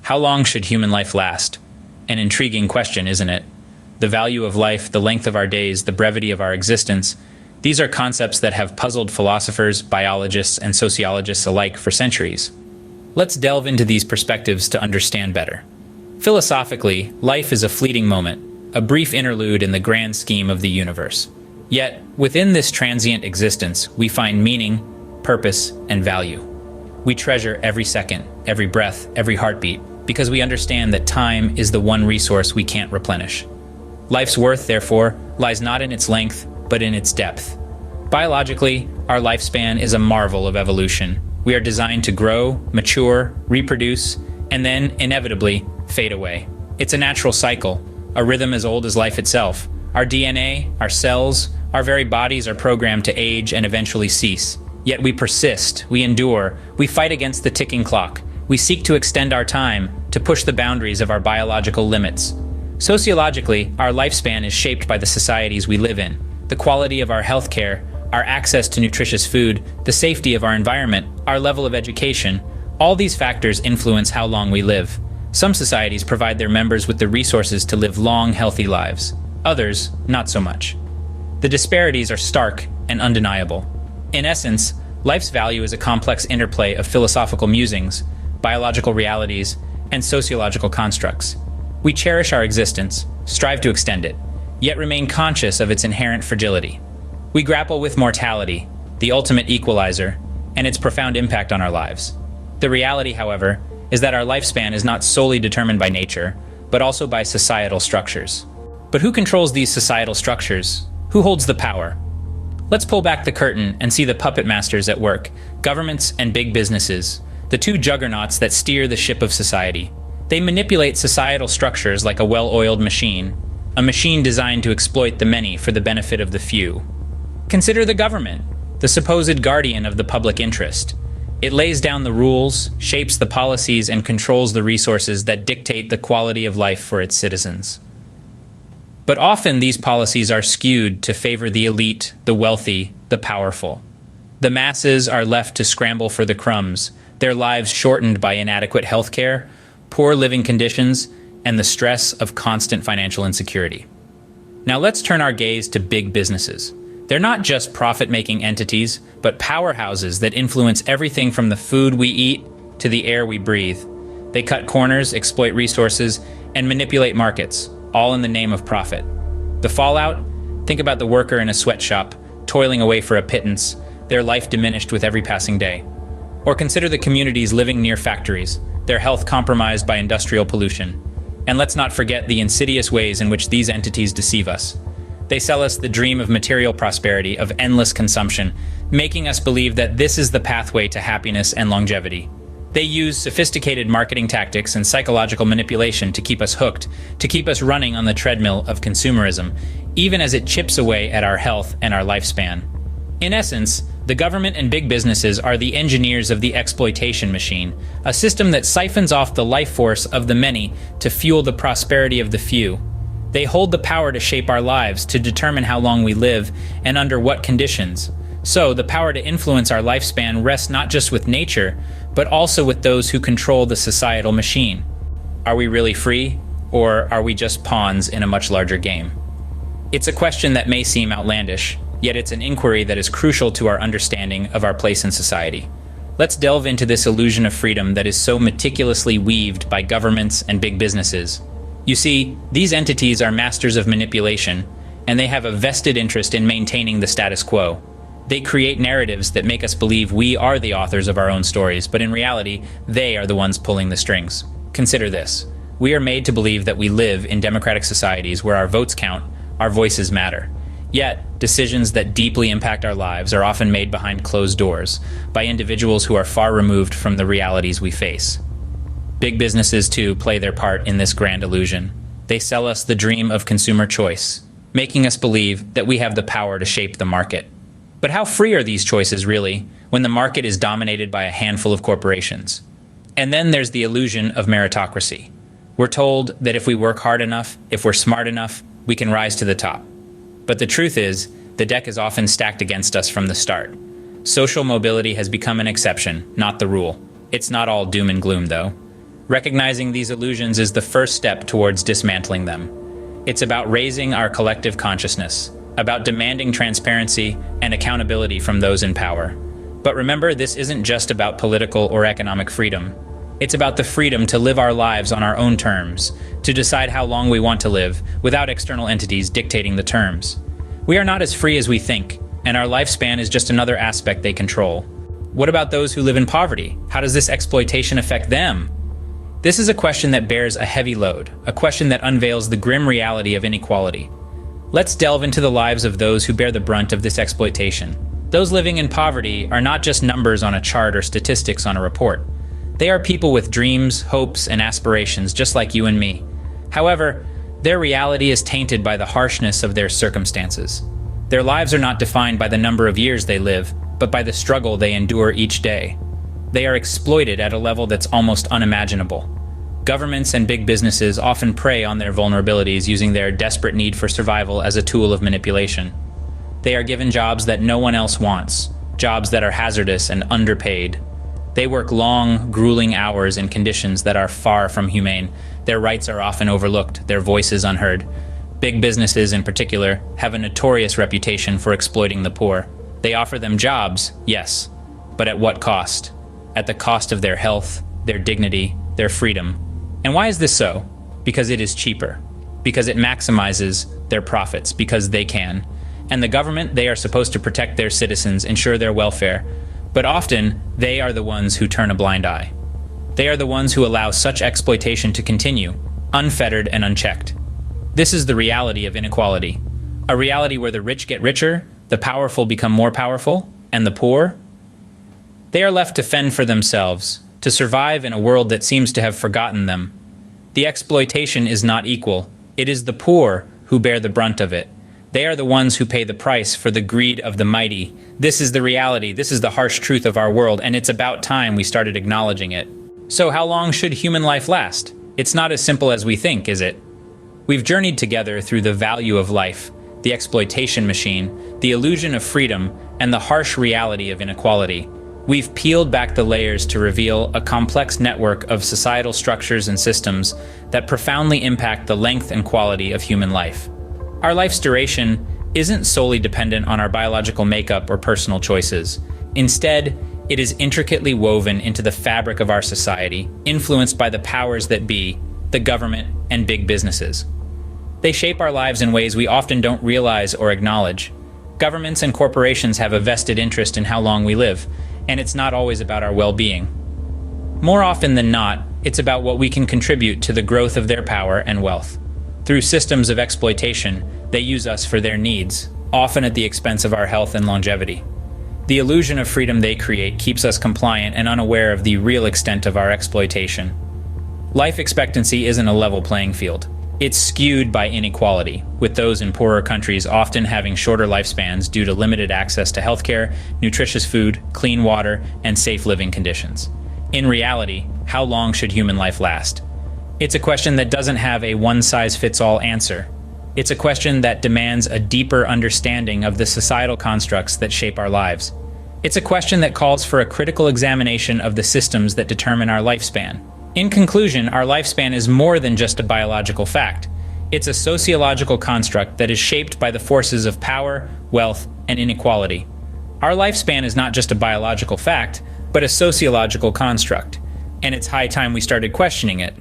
How long should human life last? An intriguing question, isn't it? The value of life, the length of our days, the brevity of our existence, these are concepts that have puzzled philosophers, biologists, and sociologists alike for centuries. Let's delve into these perspectives to understand better. Philosophically, life is a fleeting moment, a brief interlude in the grand scheme of the universe. Yet, within this transient existence, we find meaning, purpose, and value. We treasure every second, every breath, every heartbeat, because we understand that time is the one resource we can't replenish. Life's worth, therefore, lies not in its length, but in its depth. Biologically, our lifespan is a marvel of evolution. We are designed to grow, mature, reproduce, and then, inevitably, fade away. It's a natural cycle, a rhythm as old as life itself. Our DNA, our cells, our very bodies are programmed to age and eventually cease. Yet we persist, we endure, we fight against the ticking clock. We seek to extend our time, to push the boundaries of our biological limits. Sociologically, our lifespan is shaped by the societies we live in. The quality of our healthcare, our access to nutritious food, the safety of our environment, our level of education, all these factors influence how long we live. Some societies provide their members with the resources to live long, healthy lives. Others, not so much. The disparities are stark and undeniable. In essence, life's value is a complex interplay of philosophical musings, biological realities, and sociological constructs. We cherish our existence, strive to extend it, yet remain conscious of its inherent fragility. We grapple with mortality, the ultimate equalizer, and its profound impact on our lives. The reality, however, is that our lifespan is not solely determined by nature, but also by societal structures. But who controls these societal structures? Who holds the power? Let's pull back the curtain and see the puppet masters at work, governments and big businesses, the two juggernauts that steer the ship of society. They manipulate societal structures like a well-oiled machine, a machine designed to exploit the many for the benefit of the few. Consider the government, the supposed guardian of the public interest. It lays down the rules, shapes the policies, and controls the resources that dictate the quality of life for its citizens. But often these policies are skewed to favor the elite, the wealthy, the powerful. The masses are left to scramble for the crumbs, their lives shortened by inadequate health care, poor living conditions, and the stress of constant financial insecurity. Now let's turn our gaze to big businesses. They're not just profit-making entities, but powerhouses that influence everything from the food we eat to the air we breathe. They cut corners, exploit resources, and manipulate markets, all in the name of profit. The fallout? Think about the worker in a sweatshop, toiling away for a pittance, their life diminished with every passing day. Or consider the communities living near factories, their health compromised by industrial pollution. And let's not forget the insidious ways in which these entities deceive us. They sell us the dream of material prosperity, of endless consumption, making us believe that this is the pathway to happiness and longevity. They use sophisticated marketing tactics and psychological manipulation to keep us hooked, to keep us running on the treadmill of consumerism, even as it chips away at our health and our lifespan. In essence, the government and big businesses are the engineers of the exploitation machine, a system that siphons off the life force of the many to fuel the prosperity of the few. They hold the power to shape our lives, to determine how long we live, and under what conditions. So, the power to influence our lifespan rests not just with nature, but also with those who control the societal machine. Are we really free, or are we just pawns in a much larger game? It's a question that may seem outlandish, yet it's an inquiry that is crucial to our understanding of our place in society. Let's delve into this illusion of freedom that is so meticulously weaved by governments and big businesses. You see, these entities are masters of manipulation, and they have a vested interest in maintaining the status quo. They create narratives that make us believe we are the authors of our own stories, but in reality, they are the ones pulling the strings. Consider this. We are made to believe that we live in democratic societies where our votes count, our voices matter. Yet, decisions that deeply impact our lives are often made behind closed doors by individuals who are far removed from the realities we face. Big businesses, too, play their part in this grand illusion. They sell us the dream of consumer choice, making us believe that we have the power to shape the market. But how free are these choices really, when the market is dominated by a handful of corporations? And then there's the illusion of meritocracy. We're told that if we work hard enough, if we're smart enough, we can rise to the top. But the truth is, the deck is often stacked against us from the start. Social mobility has become an exception, not the rule. It's not all doom and gloom, though. Recognizing these illusions is the first step towards dismantling them. It's about raising our collective consciousness, about demanding transparency and accountability from those in power. But remember, this isn't just about political or economic freedom. It's about the freedom to live our lives on our own terms, to decide how long we want to live, without external entities dictating the terms. We are not as free as we think, and our lifespan is just another aspect they control. What about those who live in poverty? How does this exploitation affect them? This is a question that bears a heavy load, a question that unveils the grim reality of inequality. Let's delve into the lives of those who bear the brunt of this exploitation. Those living in poverty are not just numbers on a chart or statistics on a report. They are people with dreams, hopes, and aspirations just like you and me. However, their reality is tainted by the harshness of their circumstances. Their lives are not defined by the number of years they live, but by the struggle they endure each day. They are exploited at a level that's almost unimaginable. Governments and big businesses often prey on their vulnerabilities, using their desperate need for survival as a tool of manipulation. They are given jobs that no one else wants, jobs that are hazardous and underpaid. They work long, grueling hours in conditions that are far from humane. Their rights are often overlooked, their voices unheard. Big businesses, in particular, have a notorious reputation for exploiting the poor. They offer them jobs, yes, but at what cost? At the cost of their health, their dignity, their freedom. And why is this so? Because it is cheaper. Because it maximizes their profits, because they can. And the government, they are supposed to protect their citizens, ensure their welfare. But often, they are the ones who turn a blind eye. They are the ones who allow such exploitation to continue, unfettered and unchecked. This is the reality of inequality. A reality where the rich get richer, the powerful become more powerful, and the poor, they are left to fend for themselves, to survive in a world that seems to have forgotten them. The exploitation is not equal. It is the poor who bear the brunt of it. They are the ones who pay the price for the greed of the mighty. This is the reality, this is the harsh truth of our world, and it's about time we started acknowledging it. So how long should human life last? It's not as simple as we think, is it? We've journeyed together through the value of life, the exploitation machine, the illusion of freedom, and the harsh reality of inequality. We've peeled back the layers to reveal a complex network of societal structures and systems that profoundly impact the length and quality of human life. Our life's duration isn't solely dependent on our biological makeup or personal choices. Instead, it is intricately woven into the fabric of our society, influenced by the powers that be, the government, and big businesses. They shape our lives in ways we often don't realize or acknowledge. Governments and corporations have a vested interest in how long we live, and it's not always about our well-being. More often than not, it's about what we can contribute to the growth of their power and wealth. Through systems of exploitation, they use us for their needs, often at the expense of our health and longevity. The illusion of freedom they create keeps us compliant and unaware of the real extent of our exploitation. Life expectancy isn't a level playing field. It's skewed by inequality, with those in poorer countries often having shorter lifespans due to limited access to healthcare, nutritious food, clean water, and safe living conditions. In reality, how long should human life last? It's a question that doesn't have a one-size-fits-all answer. It's a question that demands a deeper understanding of the societal constructs that shape our lives. It's a question that calls for a critical examination of the systems that determine our lifespan. In conclusion, our lifespan is more than just a biological fact. It's a sociological construct that is shaped by the forces of power, wealth, and inequality. Our lifespan is not just a biological fact, but a sociological construct, and it's high time we started questioning it.